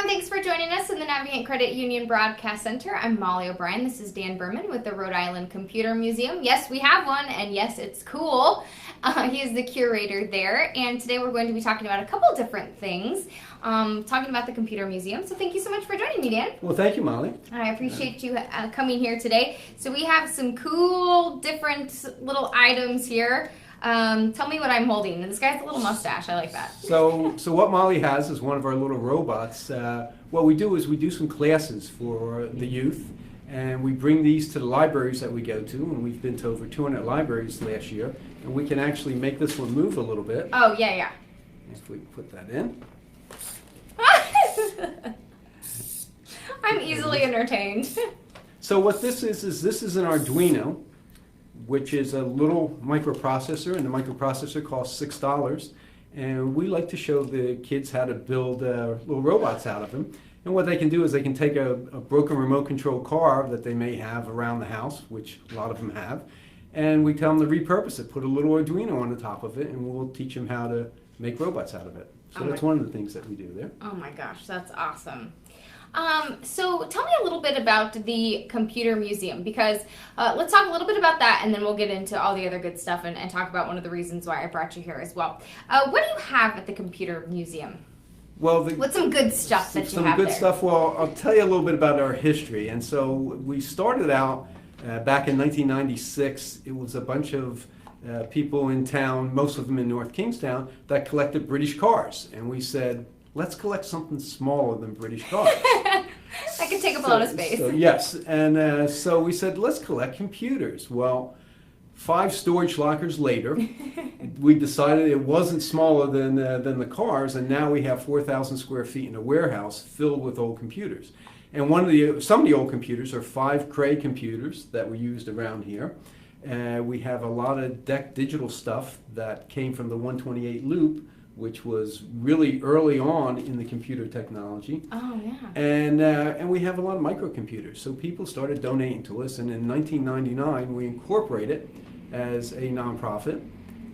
Thanks for joining us in the Navigant Credit Union Broadcast Center. I'm Molly O'Brien. This is Dan Berman with the Rhode Island Computer Museum. Yes, we have one, and yes, it's cool. He is the curator there, and today we're going to be talking about a couple different things, talking about the Computer Museum. So thank you so much for joining me, Dan. Well, thank you, Molly. I appreciate you coming here today. So we have some cool, different little items here. Tell me what I'm holding. This guy has a little mustache. I like that. So what Molly has is one of our little robots. What we do is we do some classes for the youth, and we bring these to the libraries that we go to, and we've been to over 200 libraries last year, and we can actually make this one move a little bit. Oh, yeah. If we put that in. I'm easily entertained. So what this is an Arduino, which is a little microprocessor, and the microprocessor costs $6. And we like to show the kids how to build little robots out of them. And what they can do is they can take a broken remote control car that they may have around the house, which a lot of them have, and we tell them to repurpose it, put a little Arduino on the top of it, and we'll teach them how to make robots out of it. So that's one of the things that we do there. Oh my gosh, that's awesome. So tell me a little bit about the Computer Museum, because let's talk a little bit about that, and then we'll get into all the other good stuff and talk about one of the reasons why I brought you here as well. What do you have at the Computer Museum? Well, what's some good stuff that you have there? Some good stuff. Well, I'll tell you a little bit about our history. And so we started out back in 1996. It was a bunch of people in town, most of them in North Kingstown, that collected British cars. And we said, let's collect something smaller than British cars. That could take up a lot of space. Yes, and so we said, let's collect computers. Well, 5 storage lockers later, we decided it wasn't smaller than the cars, and now we have 4,000 square feet in a warehouse filled with old computers. And some of the old computers are 5 Cray computers that we used around here. We have a lot of DEC digital stuff that came from the 128 loop, which was really early on in the computer technology. Oh, yeah. And we have a lot of microcomputers. So people started donating to us, and in 1999 we incorporated as a nonprofit.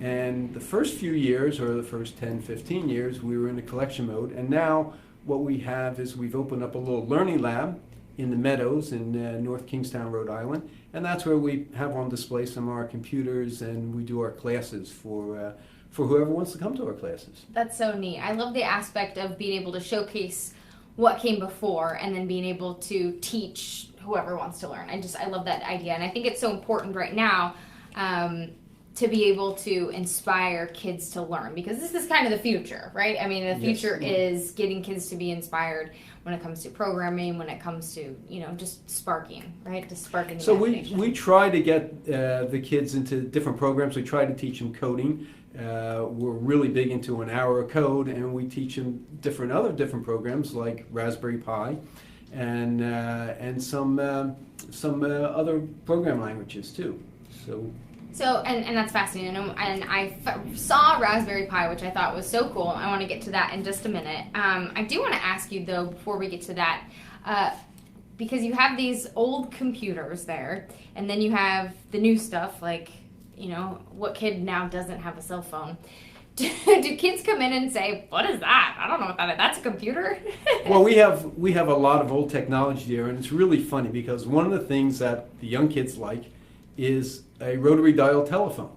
And the first few years, or the first 10, 15 years, we were in the collection mode. And now what we have is we've opened up a little learning lab in the Meadows in North Kingstown, Rhode Island. And that's where we have on display some of our computers, and we do our classes for whoever wants to come to our classes. That's so neat. I love the aspect of being able to showcase what came before and then being able to teach whoever wants to learn. I love that idea. And I think it's so important right now to be able to inspire kids to learn, because this is kind of the future, right? I mean, the future is getting kids to be inspired when it comes to programming, when it comes to, just sparking, right? Just sparking the imagination. So we try to get the kids into different programs. We try to teach them coding. We're really big into an hour of code, and we teach them other different programs like Raspberry Pi and some other program languages too. So and that's fascinating. And I saw Raspberry Pi, which I thought was so cool. I want to get to that in just a minute. I do want to ask you, though, before we get to that, because you have these old computers there, and then you have the new stuff, like, what kid now doesn't have a cell phone? Do kids come in and say, what is that? I don't know what that is. That's a computer? Well, we have a lot of old technology there, and it's really funny because one of the things that the young kids like is a rotary dial telephone.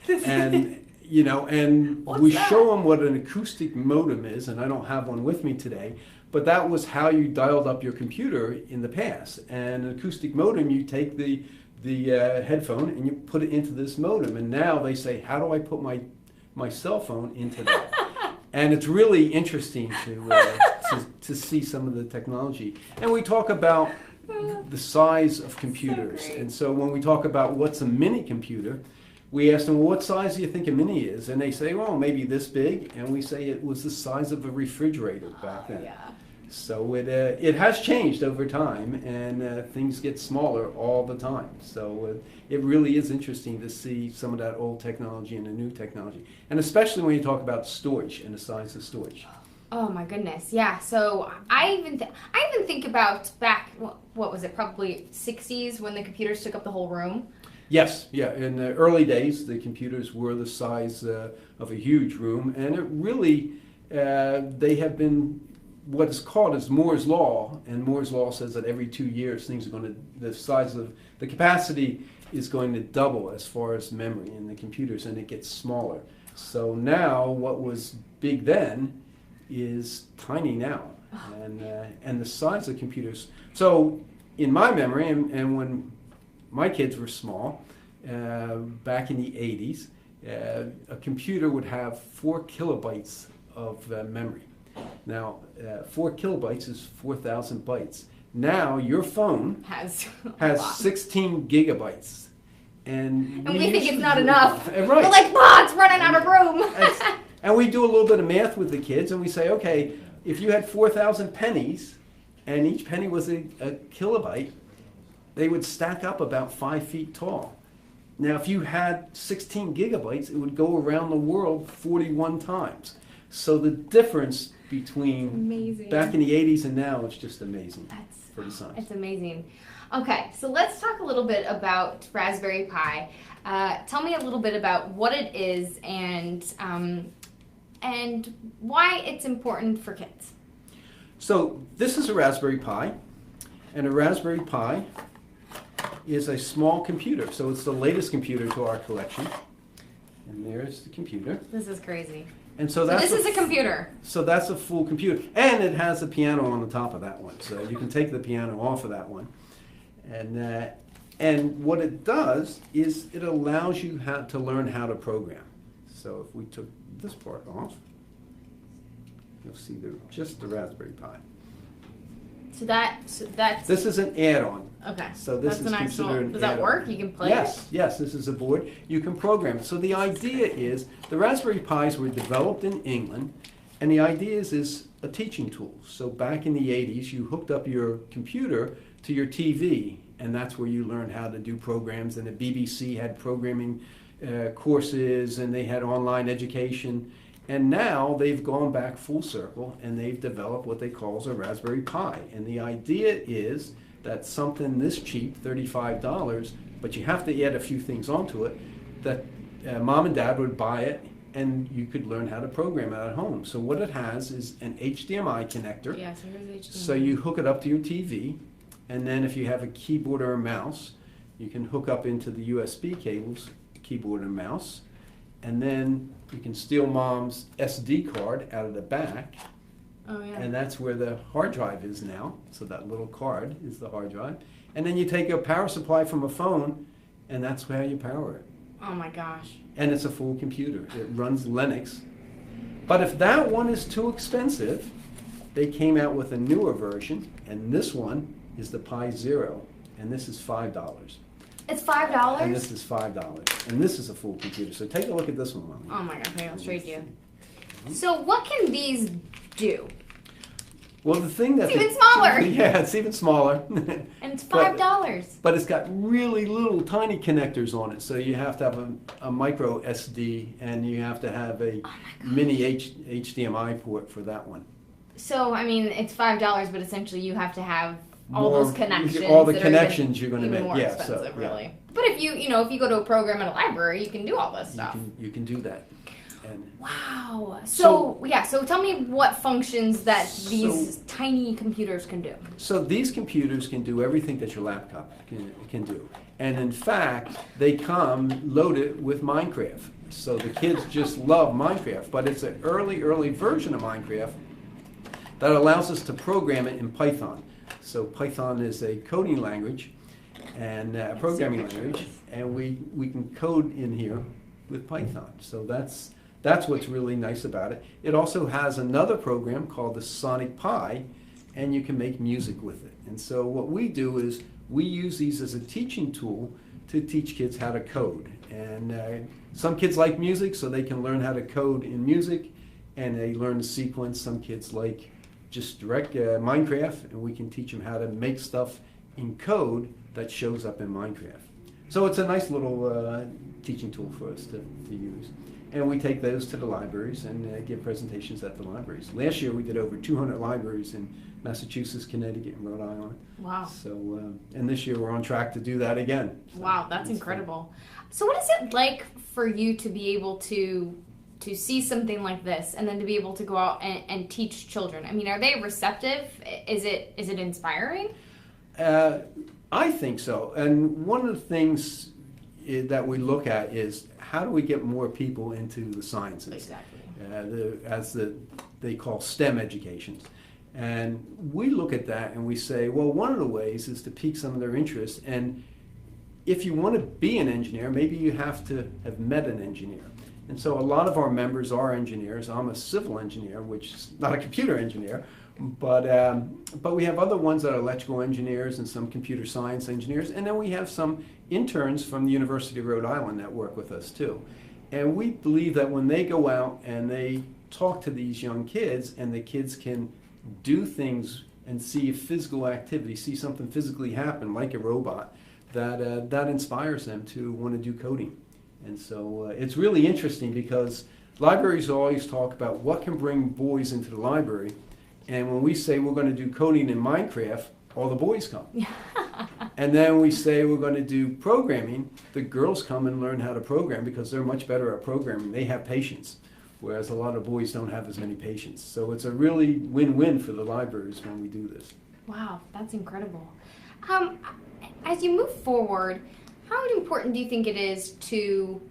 And we show them what an acoustic modem is, and I don't have one with me today, but that was how you dialed up your computer in the past. And an acoustic modem, you take the headphone and you put it into this modem, and now they say, how do I put my cell phone into that? And it's really interesting to see some of the technology. And we talk about the size of computers. And so when we talk about what's a mini computer, we ask them, well, what size do you think a mini is? And they say, well, maybe this big. And we say it was the size of a refrigerator back then. Yeah. So it has changed over time, and things get smaller all the time. So it really is interesting to see some of that old technology and the new technology. And especially when you talk about storage and the size of storage. Oh my goodness, yeah. So I even think about back, what was it, probably 60s when the computers took up the whole room. Yes, yeah. In the early days, the computers were the size of a huge room, and it really, they have been what is called is Moore's Law, and Moore's Law says that every 2 years things are going to, the size of, the capacity is going to double as far as memory in the computers, and it gets smaller. So now what was big then is tiny now, and the size of computers. So in my memory, and when my kids were small, back in the 80s, a computer would have 4 kilobytes of memory. Now, 4 kilobytes is 4,000 bytes. Now, your phone has 16 gigabytes. And we think it's not enough. Right. We're like, it's running out of room. And we do a little bit of math with the kids, and we say, okay, if you had 4,000 pennies, and each penny was a kilobyte, they would stack up about 5 feet tall. Now, if you had 16 gigabytes, it would go around the world 41 times. So the difference between back in the 80s and now is just amazing for the science. It's amazing. Okay, so let's talk a little bit about Raspberry Pi. Tell me a little bit about what it is and why it's important for kids. So this is a Raspberry Pi, and a Raspberry Pi is a small computer. So it's the latest computer to our collection. And there's the computer. This is crazy. And so this is a computer. So that's a full computer. And it has a piano on the top of that one. So you can take the piano off of that one. And what it does is it allows you to learn how to program. So if we took this part off, you'll see just the Raspberry Pi. So that's... This is an add-on. Okay. So this is considered an Does that work? You can play it? it? Yes, this is a board. You can program it. So the idea is, the Raspberry Pis were developed in England, and the idea is a teaching tool. So back in the 80s, you hooked up your computer to your TV, and that's where you learned how to do programs, and the BBC had programming courses, and they had online education. And now they've gone back full circle, and they've developed what they call a Raspberry Pi. And the idea is that something this cheap, $35, but you have to add a few things onto it, that mom and dad would buy it, and you could learn how to program it at home. So what it has is an HDMI connector. Yeah, so here's HDMI. So you hook it up to your TV, and then if you have a keyboard or a mouse, you can hook up into the USB cables, keyboard and mouse, and then you can steal mom's SD card out of the back. Oh, yeah. And that's where the hard drive is now. So that little card is the hard drive. And then you take a power supply from a phone, and that's how you power it. Oh my gosh. And it's a full computer. It runs Linux. But if that one is too expensive, they came out with a newer version, and this one is the Pi Zero, and this is $5. It's $5? And this is $5. And this is a full computer. So take a look at this one, Mommy. Oh my God, okay, I'll trade you. So what can these do? Well, the thing that's... It's even smaller. Yeah, it's even smaller. And it's $5. But it's got really little tiny connectors on it. So you have to have a micro SD, and you have to have a mini HDMI port for that one. So, I mean, it's $5, but essentially you have to have all those connections. All the connections you're going to make. More expensive, really. But if you know, if you go to a program at a library, you can do all this stuff. You can do that. And wow. So tell me what functions that these tiny computers can do. So these computers can do everything that your laptop can do. And in fact, they come loaded with Minecraft. So the kids just love Minecraft. But it's an early version of Minecraft that allows us to program it in Python. So Python is a coding language and a programming language, and we can code in here with Python. So that's what's really nice about it. It also has another program called the Sonic Pi, and you can make music with it. And so what we do is we use these as a teaching tool to teach kids how to code. And some kids like music, so they can learn how to code in music, and they learn the sequence. Some kids like just direct Minecraft, and we can teach them how to make stuff in code that shows up in Minecraft. So it's a nice little teaching tool for us to use. And we take those to the libraries and give presentations at the libraries. Last year we did over 200 libraries in Massachusetts, Connecticut, and Rhode Island. Wow. So, and this year we're on track to do that again. So wow, that's incredible. So what is it like for you to be able to to see something like this and then to be able to go out and teach children? I mean, are they receptive? Is it inspiring? I think so. And one of the things that we look at is how do we get more people into the sciences? Exactly. They call STEM education. And we look at that and we say, well, one of the ways is to pique some of their interest. And if you want to be an engineer, maybe you have to have met an engineer. And so a lot of our members are engineers. I'm a civil engineer, which is not a computer engineer, but we have other ones that are electrical engineers and some computer science engineers. And then we have some interns from the University of Rhode Island that work with us too. And we believe that when they go out and they talk to these young kids and the kids can do things and see a physical activity, see something physically happen like a robot, that inspires them to want to do coding. And so it's really interesting because libraries always talk about what can bring boys into the library. And when we say we're going to do coding in Minecraft, all the boys come. And then we say we're going to do programming, the girls come and learn how to program because they're much better at programming. They have patience, whereas a lot of boys don't have as many patience. So it's a really win-win for the libraries when we do this. Wow, that's incredible. As you move forward, how important do you think it is to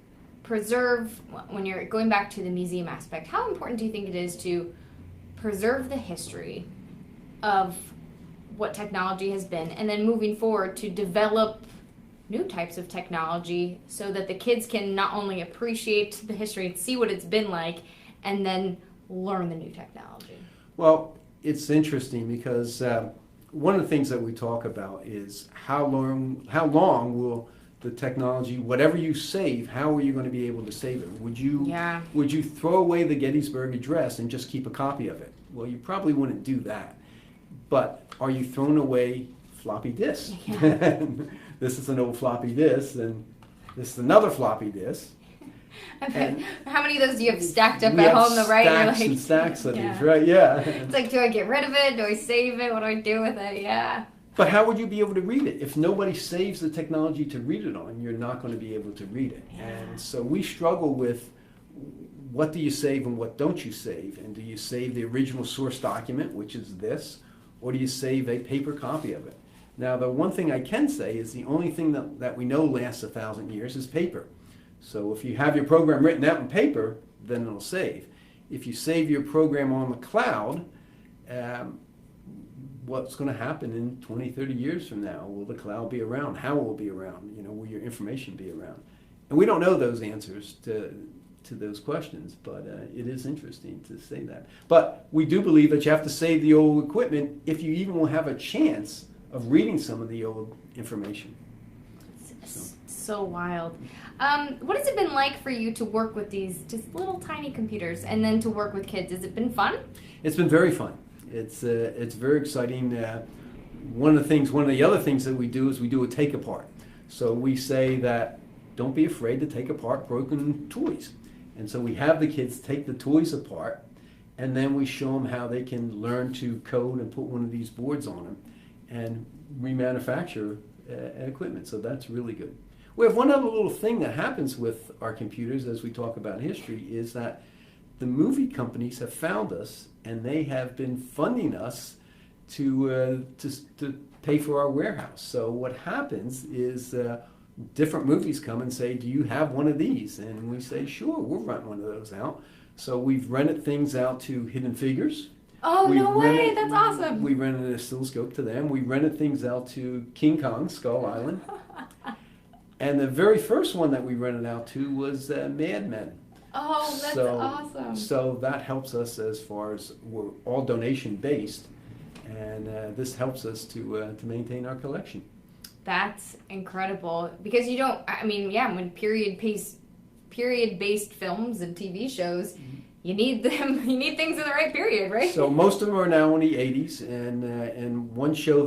preserve, when you're going back to the museum aspect, how important do you think it is to preserve the history of what technology has been, and then moving forward to develop new types of technology so that the kids can not only appreciate the history and see what it's been like, and then learn the new technology? Well, it's interesting because one of the things that we talk about is how long will the technology, whatever you save, how are you going to be able to save it? Would you throw away the Gettysburg Address and just keep a copy of it? Well, you probably wouldn't do that. But are you throwing away floppy disks? Yeah. This is an old floppy disk, and this is another floppy disk. How many of those do you have stacked up at home, though, right? Stacks and stacks of these, right? Yeah. It's like, do I get rid of it? Do I save it? What do I do with it? Yeah. But how would you be able to read it? If nobody saves the technology to read it on, you're not going to be able to read it. Yeah. And so we struggle with what do you save and what don't you save? And do you save the original source document, which is this, or do you save a paper copy of it? Now, the one thing I can say is the only thing that we know lasts 1,000 years is paper. So if you have your program written out in paper, then it'll save. If you save your program on the cloud, what's going to happen in 20, 30 years from now? Will the cloud be around? How will it be around? Will your information be around? And we don't know those answers to those questions, but it is interesting to say that. But we do believe that you have to save the old equipment if you even will have a chance of reading some of the old information. So wild. What has it been like for you to work with these just little tiny computers and then to work with kids? Has it been fun? It's been very fun. It's very exciting. One of the other things that we do is we do a take apart. So we say that don't be afraid to take apart broken toys. And so we have the kids take the toys apart, and then we show them how they can learn to code and put one of these boards on them and remanufacture equipment. So that's really good. We have one other little thing that happens with our computers as we talk about history is that the movie companies have found us and they have been funding us to pay for our warehouse. So what happens is different movies come and say, do you have one of these? And we say, sure, we'll rent one of those out. So we've rented things out to Hidden Figures. Oh, no way, that's awesome. We rented an oscilloscope to them. We rented things out to King Kong, Skull Island. And the very first one that we rented out to was Mad Men. Oh, that's awesome. So that helps us as far as we're all donation based, and this helps us to maintain our collection. That's incredible because you don't. I mean, yeah, when period-based films and TV shows, you need them. You need things in the right period, right? So most of them are now in the 80s, and one show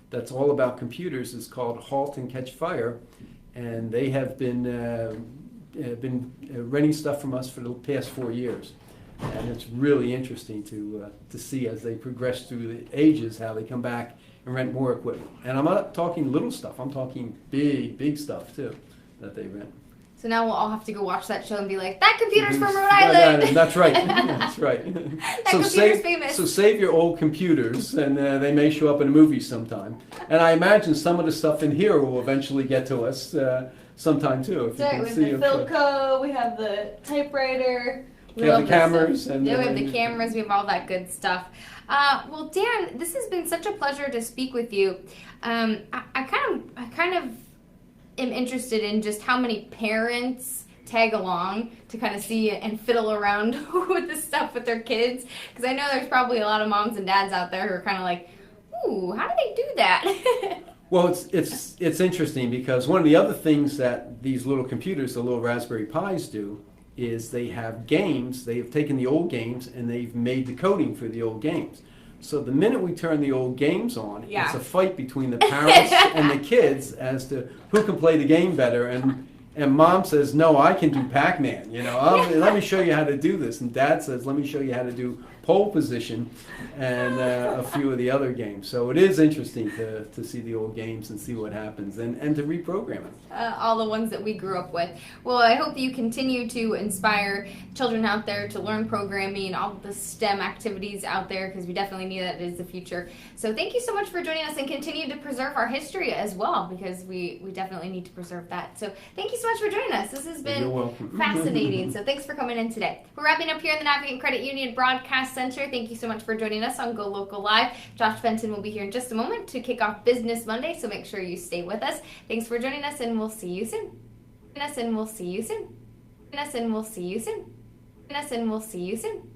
that's all about computers is called *Halt and Catch Fire*, and they have been renting stuff from us for the past 4 years. And it's really interesting to see as they progress through the ages how they come back and rent more equipment. And I'm not talking little stuff, I'm talking big stuff too that they rent. So now we'll all have to go watch that show and be like, that computer's from Rhode Yeah, Island. that's right. That's right. That So computer's famous. so save your old computers, and they may show up in a movie sometime. And I imagine some of the stuff in here will eventually get to us sometime too. If That's right, we have the Philco, we have the typewriter. We have the love this cameras. stuff. And Yeah, we have the cameras. We have all that good stuff. Well, Dan, this has been such a pleasure to speak with you. I kind of am interested in just how many parents tag along to kind of see and fiddle around with this stuff with their kids, because I know there's probably a lot of moms and dads out there who are kind of like, ooh, how do they do that? Well, it's interesting because one of the other things that these little computers, the little Raspberry Pis, do is they have games. They have taken the old games and they've made the coding for the old games. So the minute we turn the old games on, Yeah. it's a fight between the parents and the kids as to who can play the game better. And mom says, no, I can do Pac-Man. Let me show you how to do this. And dad says, let me show you how to do pole position and a few of the other games. So it is interesting to see the old games and see what happens and to reprogram it. All the ones that we grew up with. Well, I hope you continue to inspire children out there to learn programming, all the STEM activities out there, because we definitely need that as the future. So thank you so much for joining us, and continue to preserve our history as well, because we definitely need to preserve that. So thank you so much for joining us. This has You're been welcome. fascinating. So thanks for coming in today. We're wrapping up here in the Navigant Credit Union Broadcast Center. Thank you so much for joining us on Go Local Live. Josh Benton will be here in just a moment to kick off Business Monday, so make sure you stay with us. Thanks for joining us, and we'll see you soon. And we'll see you soon. And we'll see you soon. And we'll see you soon.